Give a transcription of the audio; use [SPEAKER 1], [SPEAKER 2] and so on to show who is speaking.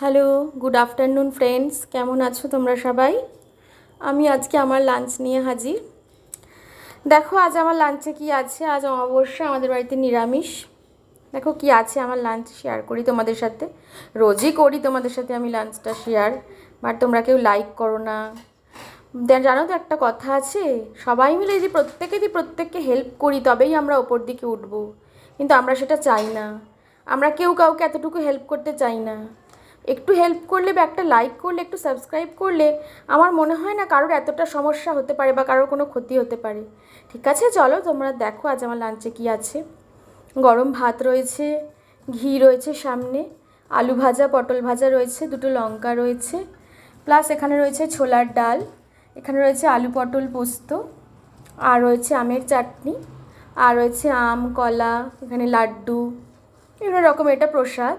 [SPEAKER 1] Hello, good afternoon friends, কেমন আছো তোমরা সবাই? আমি আজকে আমার লাঞ্চ নিয়ে হাজির। দেখো আজ আমার লাঞ্চে কি আছে। আজ অবশ্যই আমাদের বাড়িতে নিরামিষ। দেখো কি আছে আমার লাঞ্চ, শেয়ার করি তোমাদের সাথে। রোজই করি তোমাদের সাথে আমি লাঞ্চটা শেয়ার, বাট তোমরা কেউ লাইক করো না। জানো তো একটা কথা আছে, সবাই মিলে যদি প্রত্যেককে হেল্প করি তবেই আমরা ওপর দিকে উঠবো, কিন্তু আমরা সেটা চাই না। আমরা কেউ কাউকে এতটুকু হেল্প করতে চাই না। একটু হেল্প করলে বা একটা লাইক করলে, একটু সাবস্ক্রাইব করলে আমার মনে হয় না কারোর এতটা সমস্যা হতে পারে বা কারোর কোনো ক্ষতি হতে পারে। ঠিক আছে, চলো তোমরা দেখো আজ আমার লাঞ্চে কী আছে। গরম ভাত রয়েছে, ঘি রয়েছে সামনে, আলু ভাজা পটল ভাজা রয়েছে, দুটো লঙ্কা রয়েছে, প্লাস এখানে রয়েছে ছোলার ডাল, এখানে রয়েছে আলু পটল পোস্ত, আর রয়েছে আমের চাটনি, আর রয়েছে আম কলা, এখানে লাড্ডু, বিভিন্ন রকম, এটা প্রসাদ।